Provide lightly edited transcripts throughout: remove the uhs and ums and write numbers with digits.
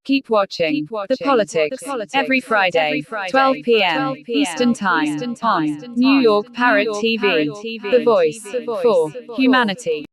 Keep watching The Politics every Friday, 12 p.m. Eastern Time on New York Parrot TV, the voice for humanity.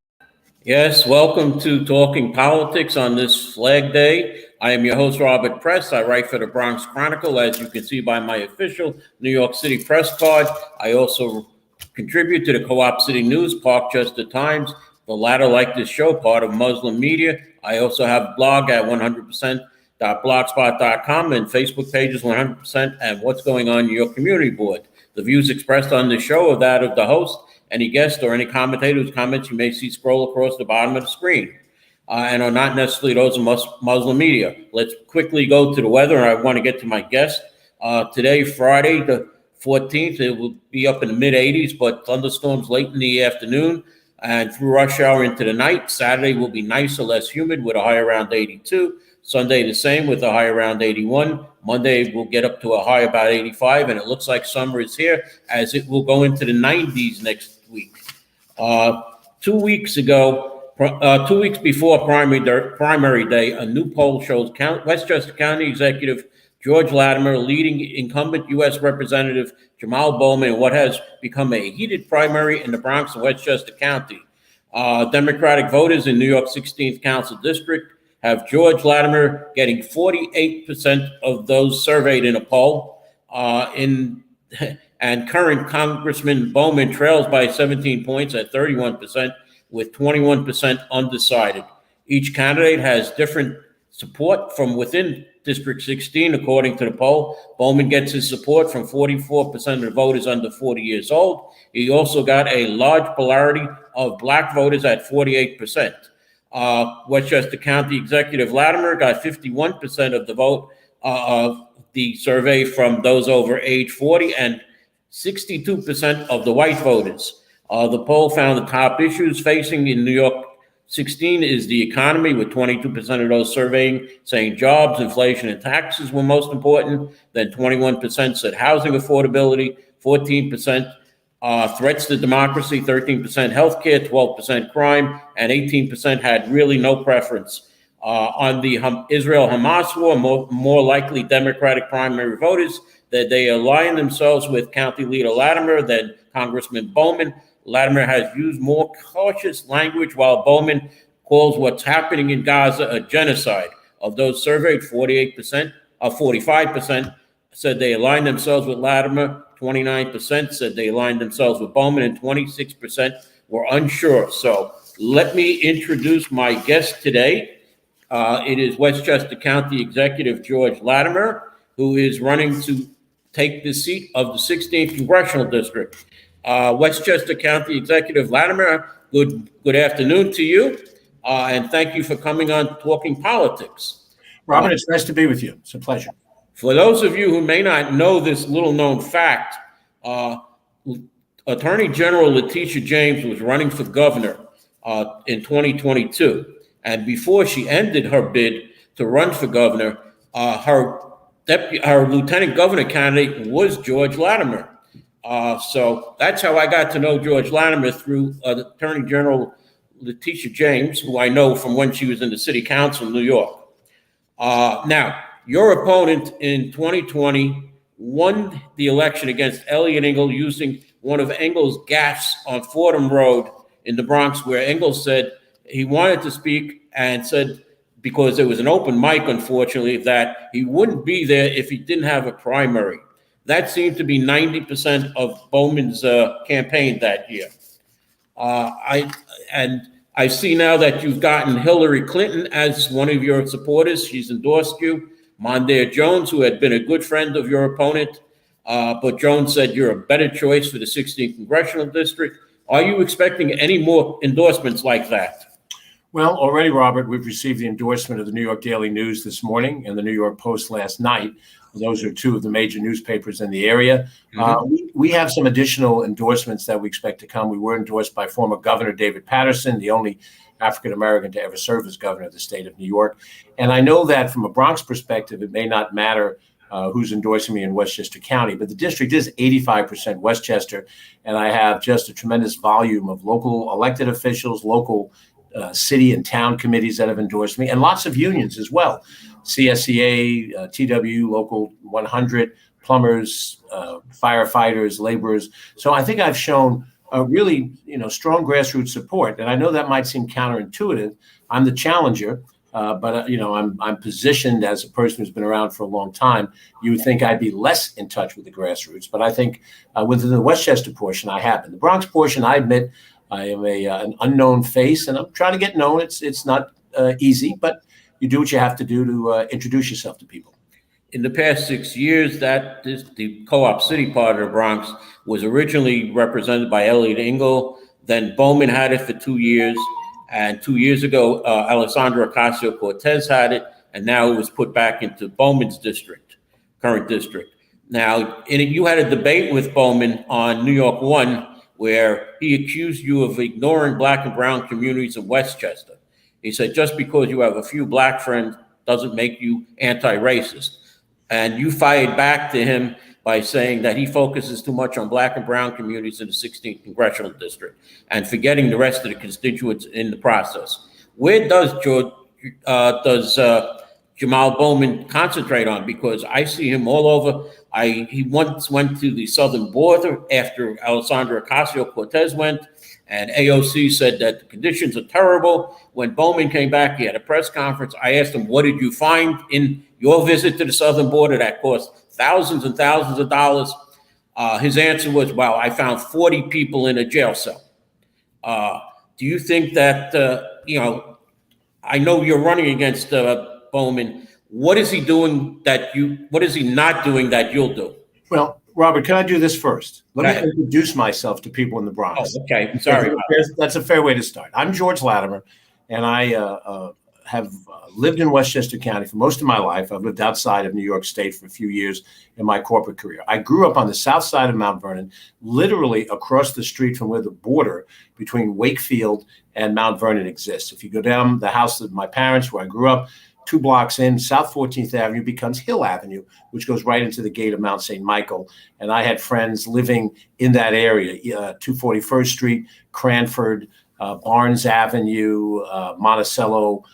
Yes, welcome to Talking Politics on this Flag Day. I am your host, Robert Press. I write for the Bronx Chronicle, as you can see by my official New York City press card. I also contribute to the Co-op City News, Parkchester Times, the latter, like this show, part of Muslim Media. I also have a blog at 100%.blogspot.com and Facebook pages 100% and What's Going On in Your Community Board. The views expressed on this show are that of the host, any guest, or any commentator whose comments you may see scroll across the bottom of the screen, and are not necessarily those of Muslim Media. Let's quickly go to the weather. I want to get to my guest. Today, Friday, the 14th, it will be up in the mid-80s, but thunderstorms late in the afternoon and through rush hour into the night. Saturday will be nicer, less humid with a high around 82. Sunday the same with a high around 81. Monday we'll get up to a high about 85, and it looks like summer is here, as it will go into the 90s next week. 2 weeks before primary day, a new poll shows Westchester County Executive George Latimer leading incumbent U.S. Representative Jamal Bowman in what has become a heated primary in the Bronx and Westchester County. Democratic voters in New York's 16th Council District have George Latimer getting 48% of those surveyed in a poll, and current Congressman Bowman trails by 17 points at 31%, with 21% undecided. Each candidate has different support from within District 16, according to the poll. Bowman gets his support from 44% of the voters under 40 years old. He also got a large polarity of black voters at 48%. Westchester County Executive Latimer got 51% of the vote of the survey from those over age 40 and 62% of the white voters. The poll found the top issues facing in New York 16 is the economy, with 22% of those surveying saying jobs, inflation, and taxes were most important. Then 21% said housing affordability, 14% threats to democracy, 13% healthcare, 12% crime, and 18% had really no preference. On the Israel-Hamas war, more likely Democratic primary voters that they align themselves with County Leader Latimer than Congressman Bowman. Latimer has used more cautious language, while Bowman calls what's happening in Gaza a genocide. Of those surveyed, 45% said they aligned themselves with Latimer, 29% said they aligned themselves with Bowman, and 26% were unsure. So let me introduce my guest today. It is Westchester County Executive George Latimer, who is running to take the seat of the 16th Congressional District. Westchester County Executive Latimer, good afternoon to you, and thank you for coming on Talking Politics. Robert, it's nice to be with you. It's a pleasure. For those of you who may not know this little-known fact, Attorney General Letitia James was running for governor in 2022, and before she ended her bid to run for governor, her lieutenant governor candidate was George Latimer. So that's how I got to know George Latimer, through Attorney General Letitia James, who I know from when she was in the City Council in New York. Now, your opponent in 2020 won the election against Eliot Engel using one of Engel's gaffes on Fordham Road in the Bronx, where Engel said he wanted to speak and said, because there was an open mic, unfortunately, that he wouldn't be there if he didn't have a primary. That seemed to be 90% of Bowman's campaign that year. I see now that you've gotten Hillary Clinton as one of your supporters. She's endorsed you. Mondaire Jones, who had been a good friend of your opponent, but Jones said you're a better choice for the 16th Congressional District. Are you expecting any more endorsements like that? Well, already, Robert, we've received the endorsement of the New York Daily News this morning and the New York Post last night. Those are two of the major newspapers in the area. We have some additional endorsements that we expect to come. We were endorsed by former Governor David Patterson, the only African-American to ever serve as governor of the state of New York. And I know that from a Bronx perspective, it may not matter who's endorsing me in Westchester County, but the district is 85% Westchester, and I have just a tremendous volume of local elected officials, local city and town committees that have endorsed me, and lots of unions as well. CSEA, TW, Local 100, plumbers, firefighters, laborers. So I think I've shown really, strong grassroots support. And I know that might seem counterintuitive. I'm the challenger, but I'm positioned as a person who's been around for a long time. You would think I'd be less in touch with the grassroots, but I think within the Westchester portion, I have. In the Bronx portion, I admit I am an unknown face, and I'm trying to get known. It's not easy, but you do what you have to do to introduce yourself to people. In the past 6 years, the Co-op City part of the Bronx was originally represented by Elliot Engel. Then Bowman had it for 2 years. And 2 years ago, Alessandra Ocasio-Cortez had it. And now it was put back into Bowman's district, current district. Now, you had a debate with Bowman on New York 1, where he accused you of ignoring Black and brown communities in Westchester. He said, just because you have a few Black friends doesn't make you anti-racist. And you fired back to him by saying that he focuses too much on Black and brown communities in the 16th congressional district and forgetting the rest of the constituents in the process. Where does Jamal Bowman concentrate on? Because I see him all over. He once went to the southern border after Alessandra Ocasio-Cortez went, and AOC said that the conditions are terrible. When Bowman came back, he had a press conference. I asked him, what did you find in your visit to the southern border that cost thousands and thousands of dollars? His answer was, well, I found 40 people in a jail cell. Do you think that, I know you're running against Bowman. What is he doing what is he not doing that you'll do? Well, Robert, can I do this first? Let me introduce myself to people in the Bronx. Oh, okay. Sorry. That's a fair way to start. I'm George Latimer, and I have lived in Westchester County for most of my life. I've lived outside of New York State for a few years in my corporate career. I grew up on the south side of Mount Vernon, literally across the street from where the border between Wakefield and Mount Vernon exists. If you go down the house of my parents, where I grew up, 2 blocks in, South 14th Avenue becomes Hill Avenue, which goes right into the gate of Mount St. Michael. And I had friends living in that area, 241st Street, Cranford, Barnes Avenue, Monticello,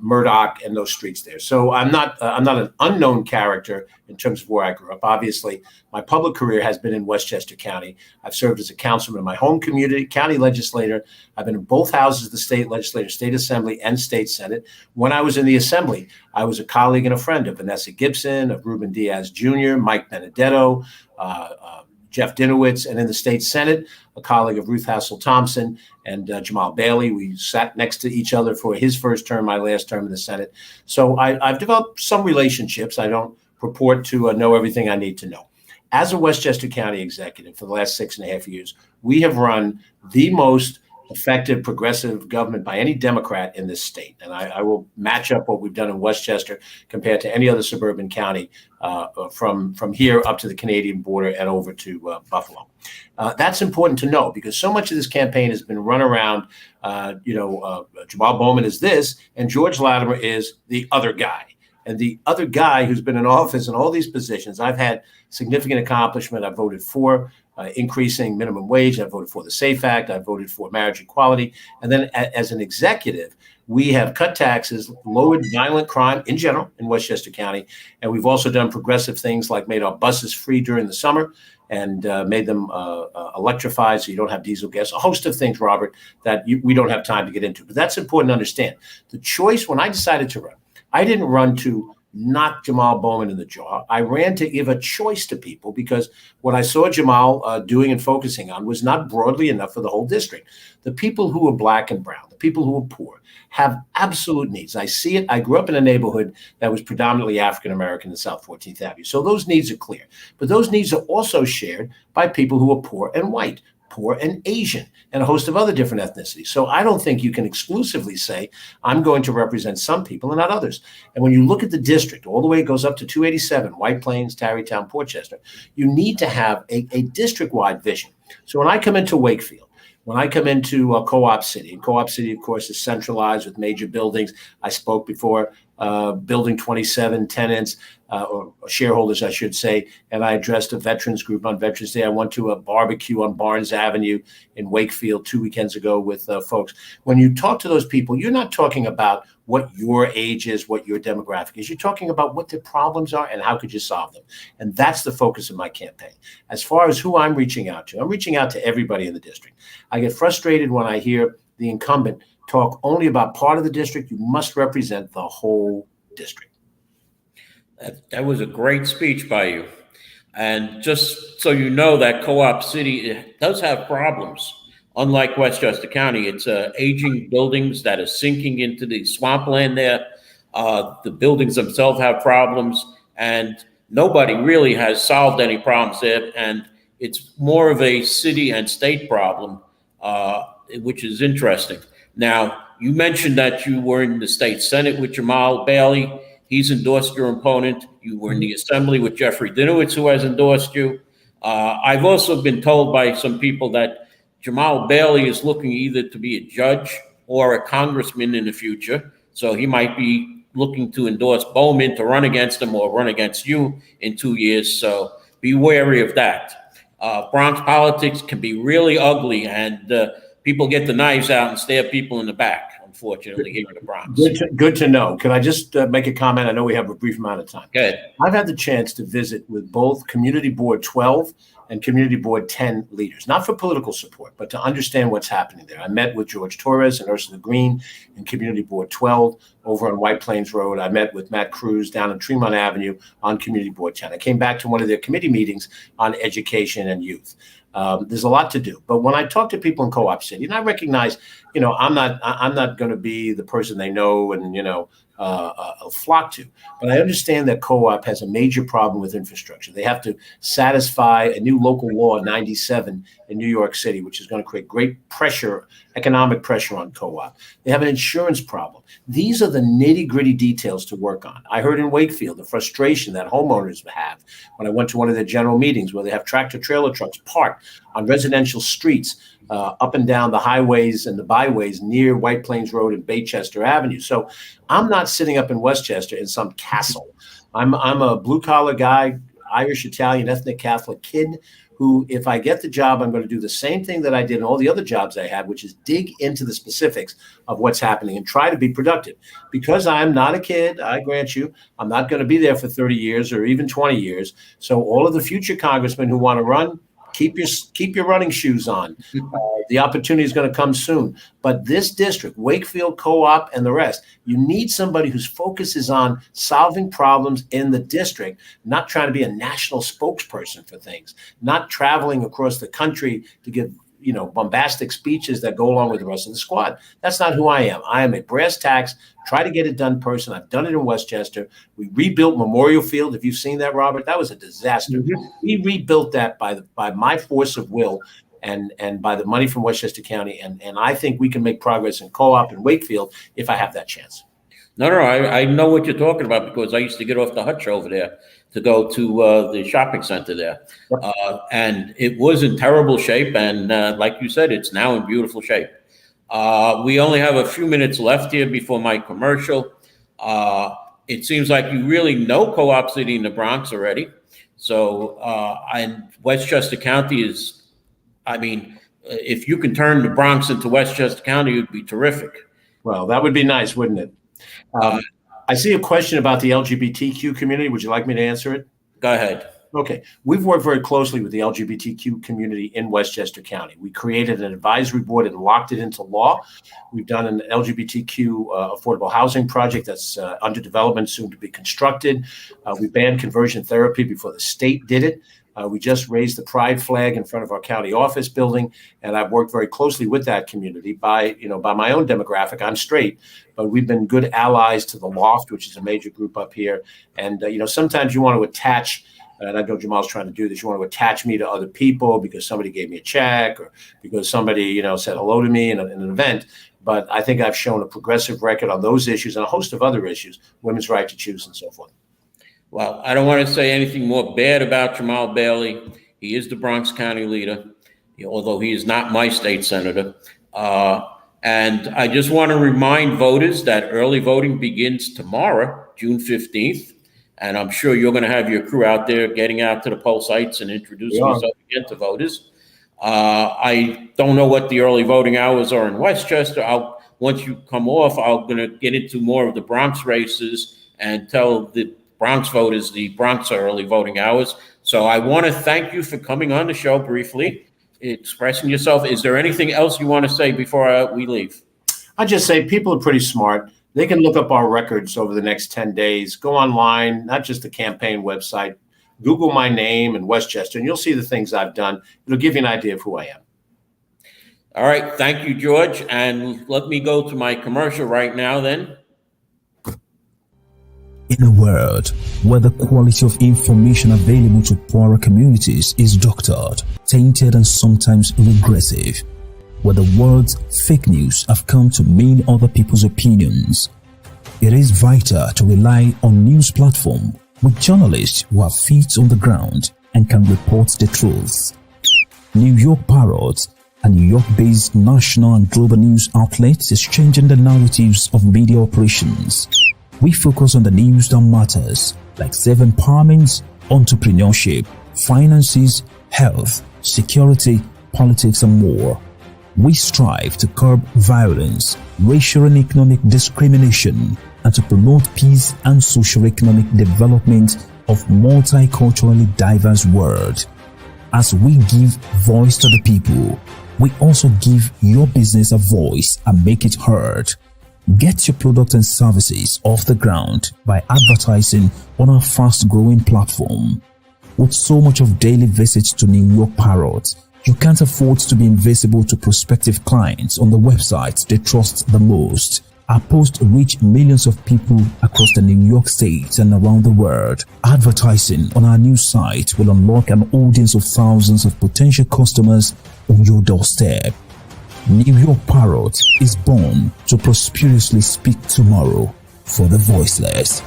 Murdoch, and those streets there. So I'm not an unknown character in terms of where I grew up. Obviously, my public career has been in Westchester County. I've served as a councilman in my home community, county legislator. I've been in both houses of the state legislature, state assembly, and state senate. When I was in the assembly, I was a colleague and a friend of Vanessa Gibson, of Ruben Diaz Jr., Mike Benedetto, Jeff Dinowitz, and in the state senate, a colleague of Ruth Hassel Thompson and Jamal Bailey. We sat next to each other for his first term, my last term in the Senate. So I've developed some relationships. I don't purport to know everything I need to know. As a Westchester County executive for the last 6.5 years, we have run the most effective progressive government by any Democrat in this state. And I will match up what we've done in Westchester compared to any other suburban county from here up to the Canadian border and over to Buffalo. That's important to know because so much of this campaign has been run around, Jamal Bowman is this and George Latimer is the other guy. And the other guy who's been in office in all these positions, I've had significant accomplishment. I voted for increasing minimum wage. I voted for the SAFE Act. I voted for marriage equality. And then as an executive, we have cut taxes, lowered violent crime in general in Westchester County. And we've also done progressive things like made our buses free during the summer and made them electrified so you don't have diesel gas, a host of things, Robert, that we don't have time to get into. But that's important to understand. The choice, when I decided to run, I didn't run to knock Jamal Bowman in the jaw. I ran to give a choice to people because what I saw Jamal doing and focusing on was not broadly enough for the whole district. The people who are Black and brown, the people who are poor, have absolute needs. I see it. I grew up in a neighborhood that was predominantly African-American in South 14th Avenue. So those needs are clear. But those needs are also shared by people who are poor and white, poor and Asian, and a host of other different ethnicities. So I don't think you can exclusively say, I'm going to represent some people and not others. And when you look at the district, all the way it goes up to 287, White Plains, Tarrytown, Portchester, you need to have a district-wide vision. So when I come into Wakefield, when I come into Co-op City, and Co-op City, of course, is centralized with major buildings. I spoke before Building 27 tenants, or shareholders, I should say, and I addressed a veterans group on Veterans Day. I went to a barbecue on Barnes Avenue in Wakefield 2 weekends ago with folks. When you talk to those people, you're not talking about what your age is, what your demographic is. You're talking about what the problems are and how could you solve them. And that's the focus of my campaign. As far as who I'm reaching out to everybody in the district. I get frustrated when I hear the incumbent talk only about part of the district. You must represent the whole district. That was a great speech by you. And just so you know, that Co-op City does have problems. Unlike Westchester County, it's aging buildings that are sinking into the swampland there. The buildings themselves have problems, and nobody really has solved any problems there. And it's more of a city and state problem, which is interesting. Now, you mentioned that you were in the state Senate with Jamal Bailey. He's endorsed your opponent. You were in the assembly with Jeffrey Dinowitz, who has endorsed you. I've also been told by some people that Jamal Bailey is looking either to be a judge or a congressman in the future. So he might be looking to endorse Bowman to run against him or run against you in 2 years. So be wary of that. Bronx politics can be really ugly, and people get the knives out and stab people in the back. Unfortunately, here in the Bronx. Good to know. Can I just make a comment? I know we have a brief amount of time. Good. I've had the chance to visit with both Community Board 12 and Community Board 10 leaders, not for political support, but to understand what's happening there. I met with George Torres and Ursula Green in Community Board 12 over on White Plains Road. I met with Matt Cruz down in Tremont Avenue on Community Board 10. I came back to one of their committee meetings on education and youth. There's a lot to do, but when I talk to people in Co-op City, and I recognize, I'm not going to be the person they know and flock to, but I understand that Co-op has a major problem with infrastructure. They have to satisfy a new local law 97 in New York City, which is going to create great pressure, economic pressure on Co-op. They have an insurance problem. These are the nitty-gritty details to work on. I heard in Wakefield the frustration that homeowners have when I went to one of their general meetings where they have tractor-trailer trucks parked on residential streets up and down the highways and the byways near White Plains Road and Baychester Avenue. So I'm not sitting up in Westchester in some castle. I'm a blue-collar guy, Irish, Italian, ethnic Catholic kid who, if I get the job, I'm going to do the same thing that I did in all the other jobs I had, which is dig into the specifics of what's happening and try to be productive. Because I'm not a kid, I grant you, I'm not going to be there for 30 years or even 20 years. So all of the future congressmen who want to run, keep your running shoes on. The opportunity is going to come soon. But this district, Wakefield, Co-op, and the rest, you need somebody whose focus is on solving problems in the district, not trying to be a national spokesperson for things, not traveling across the country to give bombastic speeches that go along with the rest of the squad. That's not who I am. I am a brass tacks, try to get it done person. I've done it in Westchester. We rebuilt Memorial Field. Have you seen that, Robert? That was a disaster. Mm-hmm. We rebuilt that by my force of will and by the money from Westchester County. And I think we can make progress in Co-op and Wakefield if I have that chance. No, I know what you're talking about because I used to get off the Hutch over there to go to the shopping center there. And it was in terrible shape. And like you said, it's now in beautiful shape. We only have a few minutes left here before my commercial. It seems like you really know Co-op City in the Bronx already. So and Westchester County is, if you can turn the Bronx into Westchester County, it would be terrific. Well, that would be nice, wouldn't it? I see a question about the LGBTQ community. Would you like me to answer it? Go ahead. Okay. We've worked very closely with the LGBTQ community in Westchester County. We created an advisory board and locked it into law. We've done an LGBTQ affordable housing project that's under development, soon to be constructed. We banned conversion therapy before the state did it. We just raised the pride flag in front of our county office building, and I've worked very closely with that community by my own demographic. I'm straight, but we've been good allies to the Loft, which is a major group up here. And, sometimes you want to attach, and I know Jamal's trying to do this, you want to attach me to other people because somebody gave me a check or because somebody, said hello to me in an event. But I think I've shown a progressive record on those issues and a host of other issues, women's right to choose and so forth. Well, I don't want to say anything more bad about Jamal Bailey. He is the Bronx County leader, although he is not my state senator. And I just want to remind voters that early voting begins tomorrow, June 15th. And I'm sure you're going to have your crew out there getting out to the poll sites and introducing yourself again to voters. I don't know what the early voting hours are in Westchester. Once you come off, I'm going to get into more of the Bronx races and tell the Bronx voters the Bronx early voting hours. So I want to thank you for coming on the show briefly, expressing yourself. Is there anything else you want to say before we leave? I just say people are pretty smart. They can look up our records over the next 10 days. Go online, not just the campaign website. Google my name and Westchester, and you'll see the things I've done. It'll give you an idea of who I am. All right. Thank you, George. And let me go to my commercial right now then. In a world where the quality of information available to poorer communities is doctored, tainted, and sometimes regressive, where the words fake news have come to mean other people's opinions, it is vital to rely on news platforms with journalists who have feet on the ground and can report the truth. New York Parrot, a New York-based national and global news outlet, is changing the narratives of media operations. We focus on the news that matters, like self-empowerment, entrepreneurship, finances, health, security, politics, and more. We strive to curb violence, racial and economic discrimination, and to promote peace and socio-economic development of multiculturally diverse world. As we give voice to the people, we also give your business a voice and make it heard. Get your product and services off the ground by advertising on our fast-growing platform. With so much of daily visits to New York Parrot, you can't afford to be invisible to prospective clients on the websites they trust the most. Our posts reach millions of people across the New York State and around the world. Advertising on our news site will unlock an audience of thousands of potential customers on your doorstep. New York Parrot is born to prosperously speak tomorrow for the voiceless.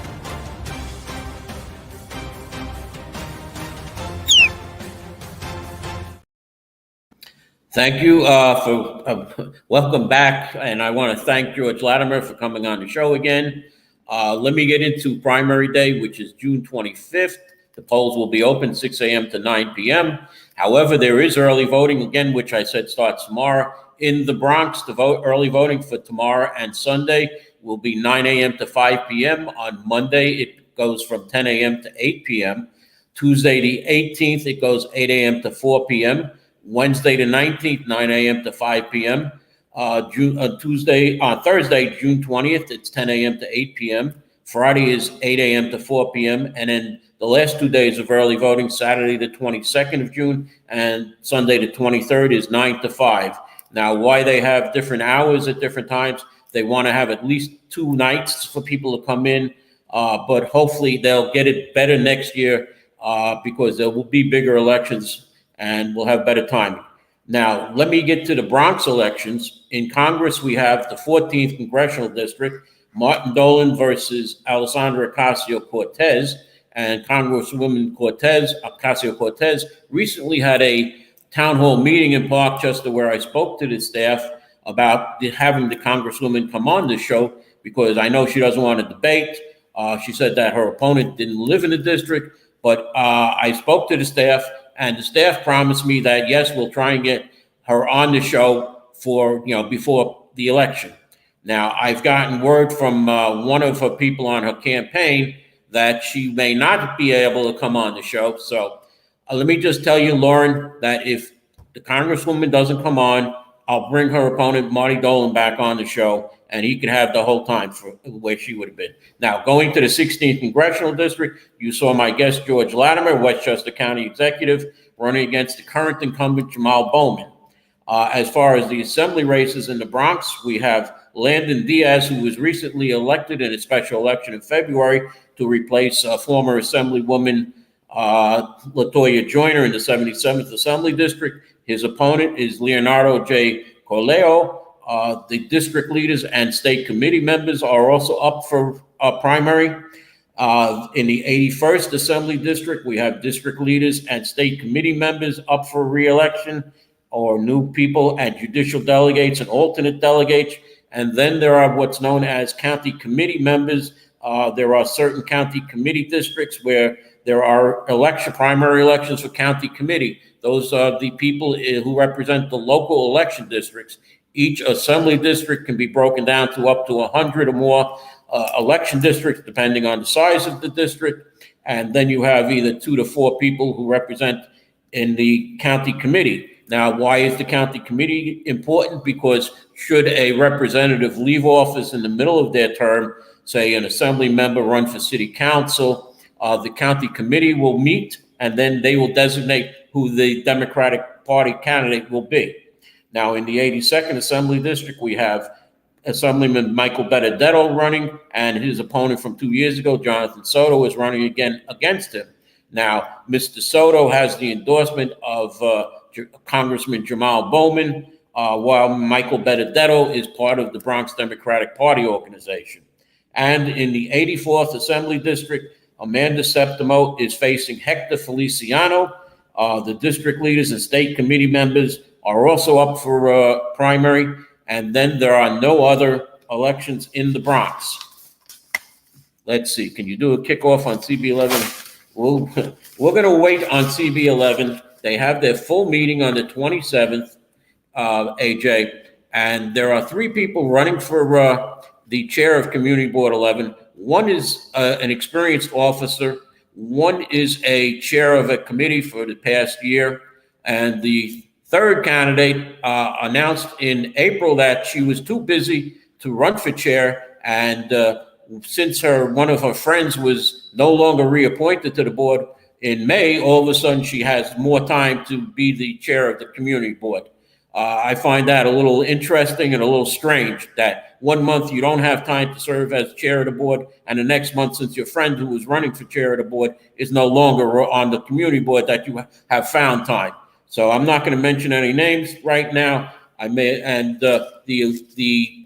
Thank you for welcome back. And I want to thank George Latimer for coming on the show again. Let me get into primary day, which is June 25th. The polls will be open 6 a.m. to 9 p.m. However, there is early voting again, which I said starts tomorrow. In the Bronx, the early voting for tomorrow and Sunday will be 9 a.m. to 5 p.m. On Monday, it goes from 10 a.m. to 8 p.m. Tuesday, the 18th, it goes 8 a.m. to 4 p.m. Wednesday, the 19th, 9 a.m. to 5 p.m. Thursday, June 20th, it's 10 a.m. to 8 p.m. Friday is 8 a.m. to 4 p.m. And then the last 2 days of early voting, Saturday, the 22nd of June, and Sunday, the 23rd, is 9 to 5. Now, why they have different hours at different times, they want to have at least 2 nights for people to come in, but hopefully they'll get it better next year because there will be bigger elections and we'll have better timing. Now, let me get to the Bronx elections. In Congress, we have the 14th Congressional District, Martin Dolan versus Alessandra Ocasio-Cortez, and Congresswoman Ocasio-Cortez recently had a town hall meeting in Parkchester where I spoke to the staff about having the Congresswoman come on the show because I know she doesn't want to debate. She said that her opponent didn't live in the district, but I spoke to the staff and the staff promised me that, yes, we'll try and get her on the show for, before the election. Now, I've gotten word from one of her people on her campaign that she may not be able to come on the show. So let me just tell you, Lauren, that if the Congresswoman doesn't come on, I'll bring her opponent, Marty Dolan, back on the show, and he could have the whole time for where she would have been. Now, going to the 16th Congressional District, you saw my guest, George Latimer, Westchester County Executive, running against the current incumbent, Jamal Bowman. As far as the assembly races in the Bronx, we have Landon Diaz, who was recently elected in a special election in February to replace former Assemblywoman Latoya Joyner in the 77th Assembly District. His opponent is Leonardo J. Corleo. The district leaders and state committee members are also up for a primary. In the 81st Assembly District, we have district leaders and state committee members up for re-election. or new people and judicial delegates and alternate delegates. And then there are what's known as county committee members. There are certain county committee districts where there are primary elections for county committee. Those are the people who represent the local election districts. Each assembly district can be broken down to up to 100 or more election districts, depending on the size of the district. And then you have either 2 to 4 people who represent in the county committee. Now, why is the county committee important? Because should a representative leave office in the middle of their term, say an assembly member run for city council, the county committee will meet and then they will designate who the Democratic Party candidate will be. Now, in the 82nd Assembly District, we have Assemblyman Michael Benedetto running, and his opponent from 2 years ago, Jonathan Soto, is running again against him. Now, Mr. Soto has the endorsement of Congressman Jamal Bowman, while Michael Benedetto is part of the Bronx Democratic Party organization. And in the 84th Assembly District, Amanda Septimo is facing Hector Feliciano. The district leaders and state committee members are also up for primary. And then there are no other elections in the Bronx. Let's see. Can you do a kickoff on CB11? We're going to wait on CB11. They have their full meeting on the 27th, AJ. And there are 3 people running for the chair of Community Board 11. One is an experienced officer. One is a chair of a committee for the past year. And the third candidate announced in April that she was too busy to run for chair. And since one of her friends was no longer reappointed to the board in May, all of a sudden she has more time to be the chair of the community board. I find that a little interesting and a little strange that 1 month you don't have time to serve as chair of the board, and the next month, since your friend who was running for chair of the board is no longer on the community board, that you have found time. So I'm not going to mention any names right now. The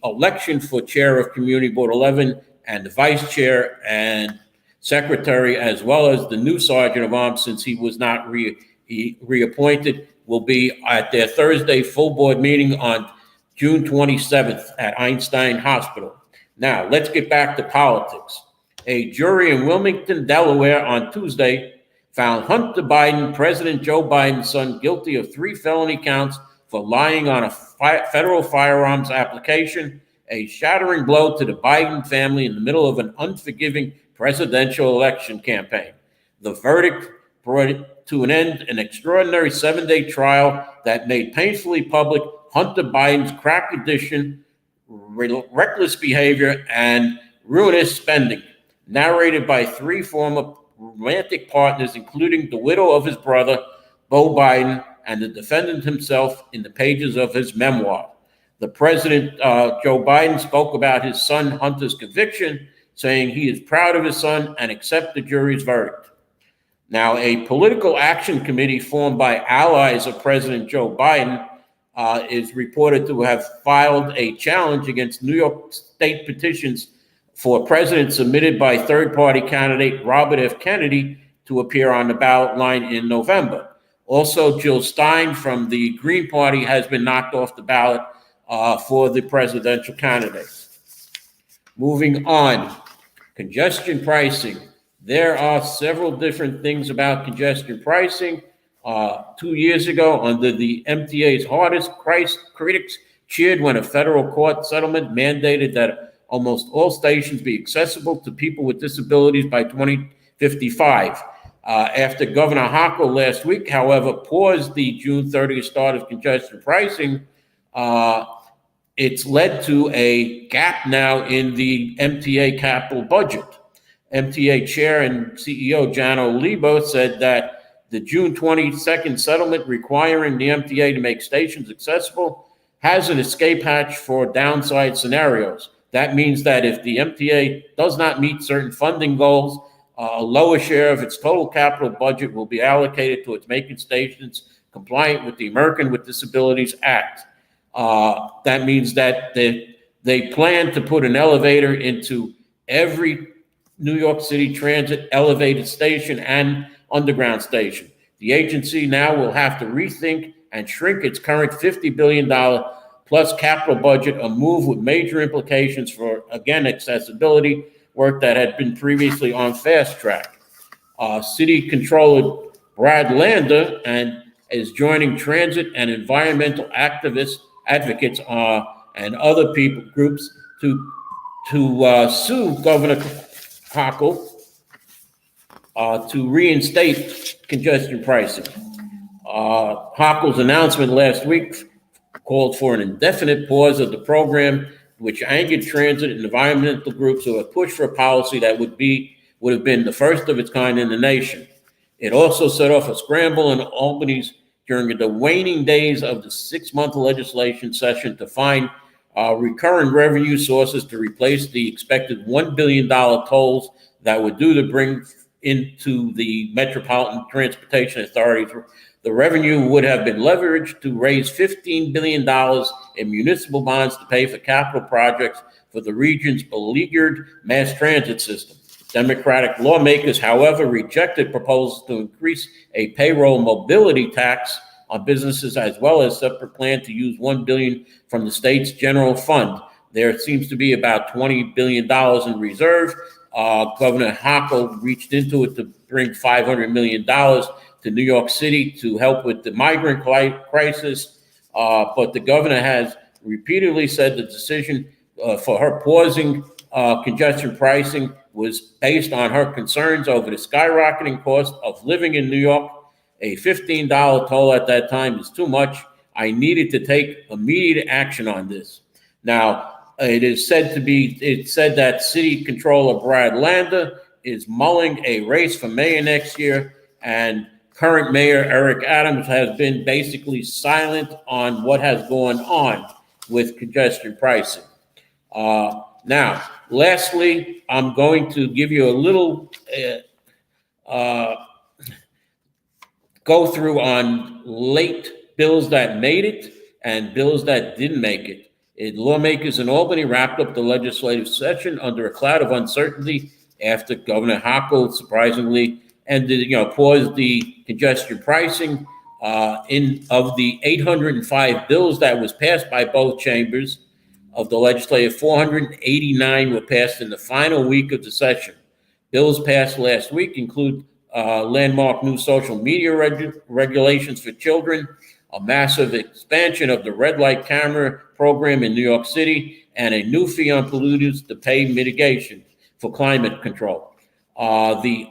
election for chair of Community Board 11 and the vice chair and secretary, as well as the new sergeant of arms, since he was not reappointed, will be at their Thursday full board meeting on June 27th at Einstein Hospital. Now, let's get back to politics. A jury in Wilmington, Delaware on Tuesday found Hunter Biden, President Joe Biden's son, guilty of 3 felony counts for lying on a federal firearms application, a shattering blow to the Biden family in the middle of an unforgiving presidential election campaign. The verdict brought to an end an extraordinary 7-day trial that made painfully public Hunter Biden's crack addiction, reckless behavior, and ruinous spending, narrated by 3 former romantic partners, including the widow of his brother, Beau Biden, and the defendant himself in the pages of his memoir. The president, Joe Biden, spoke about his son Hunter's conviction, saying he is proud of his son and accepts the jury's verdict. Now, a political action committee formed by allies of President Joe Biden is reported to have filed a challenge against New York State petitions for president submitted by third-party candidate Robert F. Kennedy to appear on the ballot line in November. Also, Jill Stein from the Green Party has been knocked off the ballot for the presidential candidate. Moving on, congestion pricing. There are several different things about congestion pricing. 2 years ago, under the MTA's hardest critics cheered when a federal court settlement mandated that almost all stations be accessible to people with disabilities by 2055. After Governor Hochul last week, however, paused the June 30th start of congestion pricing, it's led to a gap now in the MTA capital budget. MTA Chair and CEO Jano Lebo said that the June 22nd settlement requiring the MTA to make stations accessible has an escape hatch for downside scenarios. That means that if the MTA does not meet certain funding goals, a lower share of its total capital budget will be allocated to its making stations compliant with the American with Disabilities Act. That means that they plan to put an elevator into every New York City Transit elevated station and underground station. The agency now will have to rethink and shrink its current $50 billion plus capital budget, a move with major implications for, again, accessibility work that had been previously on fast track. City Controller Brad Lander is joining transit and environmental advocates and other groups to sue Governor Hochul to reinstate congestion pricing. Hochul's announcement last week called for an indefinite pause of the program, which angered transit and environmental groups who have pushed for a policy that would have been the first of its kind in the nation. It also set off a scramble in Albany during the waning days of the 6-month legislation session to find recurring revenue sources to replace the expected $1 billion tolls that would due to bring into the Metropolitan Transportation Authorities. The revenue would have been leveraged to raise $15 billion in municipal bonds to pay for capital projects for the region's beleaguered mass transit system. Democratic lawmakers, however, rejected proposals to increase a payroll mobility tax on businesses, as well as a separate plan to use $1 billion from the state's general fund. There seems to be about $20 billion in reserve. Governor Hochul reached into it to bring $500 million to New York City to help with the migrant crisis. But the governor has repeatedly said the decision for her pausing congestion pricing was based on her concerns over the skyrocketing cost of living in New York. A $15 toll at that time is too much. I needed to take immediate action on this. Now, it's said that City Controller Brad Lander is mulling a race for mayor next year, and current Mayor Eric Adams has been basically silent on what has gone on with congestion pricing. Now, lastly, I'm going to give you a little go through on late bills that made it and bills that didn't make it. Lawmakers in Albany wrapped up the legislative session under a cloud of uncertainty after Governor Hochul surprisingly paused the congestion pricing. Of the 805 bills that was passed by both chambers of the legislature, 489 were passed in the final week of the session. Bills passed last week include landmark new social media regulations for children, a massive expansion of the red light camera program in New York City, and a new fee on polluters to pay mitigation for climate control. The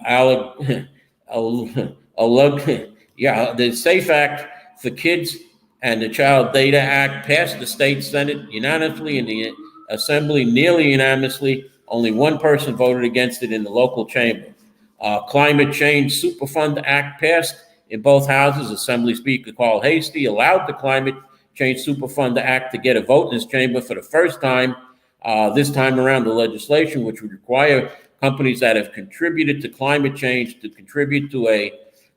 SAFE Act for Kids and the Child Data Act passed the state Senate unanimously and the Assembly nearly unanimously. Only one person voted against it in the local chamber. Climate Change Superfund Act passed in both houses. Assembly Speaker Carl Hastie allowed the Climate Change Superfund Act to get a vote in his chamber for the first time. This time around, the legislation, which would require companies that have contributed to climate change to contribute to a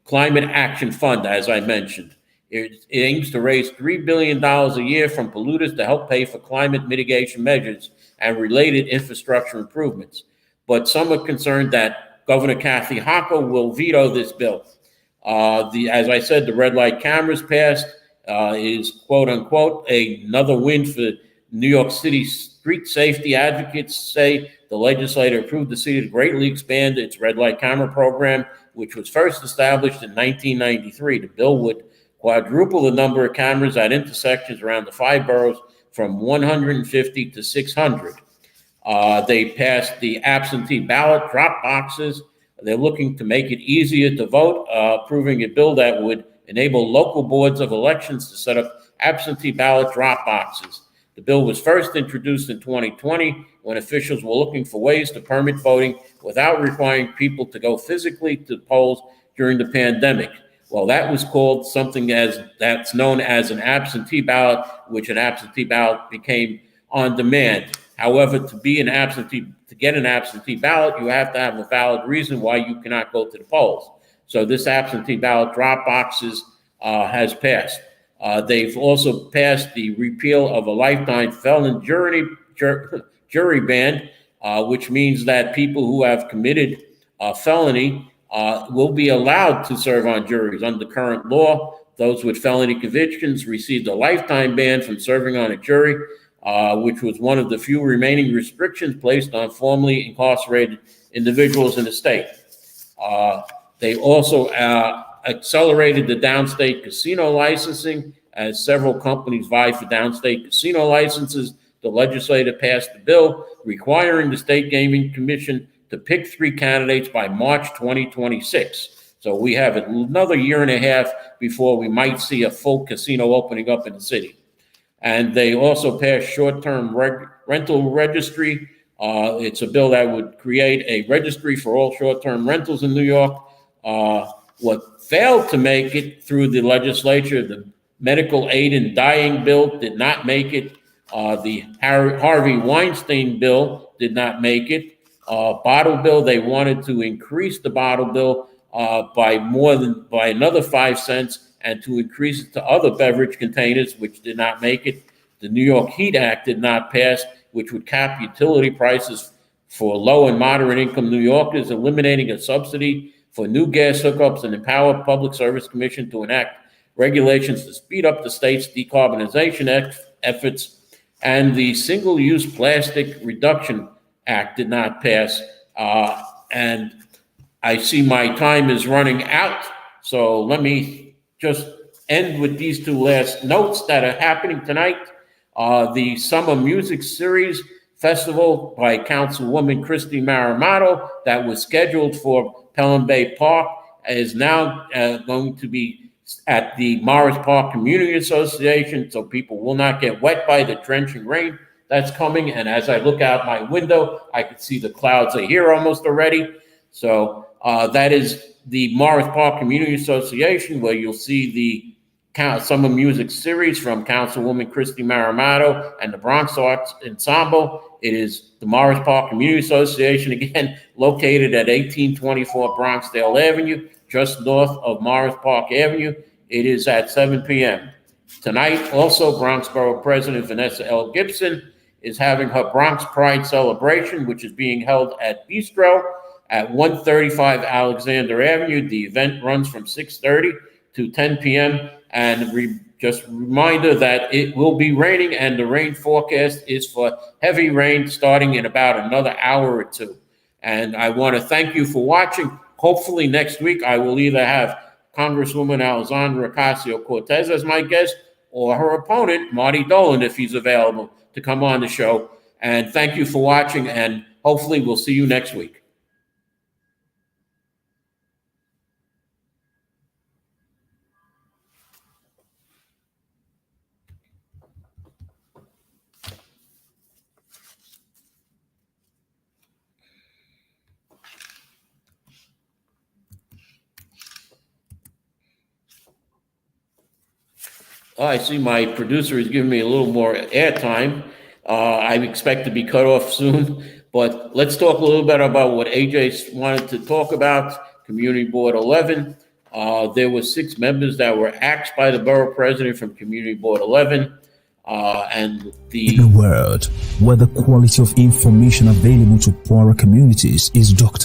climate action fund, as I mentioned. It aims to raise $3 billion a year from polluters to help pay for climate mitigation measures and related infrastructure improvements. But some are concerned that Governor Kathy Hochul will veto this bill. As I said, the red light cameras passed is quote unquote another win for New York City street safety advocates. Say the legislature approved the city to greatly expand its red light camera program, which was first established in 1993. The bill would quadruple the number of cameras at intersections around the 5 boroughs from 150 to 600. They passed the absentee ballot drop boxes. They're looking to make it easier to vote, approving a bill that would enable local boards of elections to set up absentee ballot drop boxes. The bill was first introduced in 2020 when officials were looking for ways to permit voting without requiring people to go physically to polls during the pandemic. Well, that was called something that's known as an absentee ballot, which an absentee ballot became on demand. However, to get an absentee ballot, you have to have a valid reason why you cannot go to the polls. So this absentee ballot drop boxes has passed. They've also passed the repeal of a lifetime felon jury ban, which means that people who have committed a felony will be allowed to serve on juries. Under current law, those with felony convictions received a lifetime ban from serving on a jury, which was one of the few remaining restrictions placed on formerly incarcerated individuals in the state. They also accelerated the downstate casino licensing. As several companies vie for downstate casino licenses, the legislature passed a bill requiring the State Gaming Commission to pick 3 candidates by March 2026. So we have another year and a half before we might see a full casino opening up in the city. And they also passed short-term rental registry. It's a bill that would create a registry for all short-term rentals in New York. What failed to make it through the legislature, the medical aid in dying bill did not make it. The Harvey Weinstein bill did not make it. Bottle bill, they wanted to increase the bottle bill by another 5 cents and to increase it to other beverage containers, which did not make it. The New York Heat Act did not pass, which would cap utility prices for low and moderate income New Yorkers, eliminating a subsidy for new gas hookups, and empower Public Service Commission to enact regulations to speed up the state's decarbonization efforts. And the Single-Use Plastic Reduction Act did not pass. And I see my time is running out, so let me just end with these 2 last notes that are happening tonight. The Summer Music Series Festival by Councilwoman Christy Maramato that was scheduled for Pelham Bay Park is now going to be at the Morris Park Community Association, so people will not get wet by the drenching rain that's coming. And as I look out my window, I can see the clouds are here almost already. So that is the Morris Park Community Association, where you'll see the Summer Music Series from Councilwoman Christy Maramato and the Bronx Arts Ensemble. It is the Morris Park Community Association, again, located at 1824 Bronxdale Avenue, just north of Morris Park Avenue. It is at 7 p.m. Tonight, also, Bronx Borough President Vanessa L. Gibson is having her Bronx Pride celebration, which is being held at Bistro at 135 Alexander Avenue. The event runs from 6:30 to 10 p.m. And just a reminder that it will be raining, and the rain forecast is for heavy rain starting in about another hour or 2. And I want to thank you for watching. Hopefully next week I will either have Congresswoman Alexandra Ocasio-Cortez as my guest, or her opponent, Marty Dolan, if he's available, to come on the show. And thank you for watching, and hopefully we'll see you next week. Oh, I see my producer is giving me a little more airtime. I expect to be cut off soon, but let's talk a little bit about what AJ wanted to talk about. Community Board 11. There were 6 members that were axed by the borough president from Community Board 11. In a world where the quality of information available to poorer communities is doctored,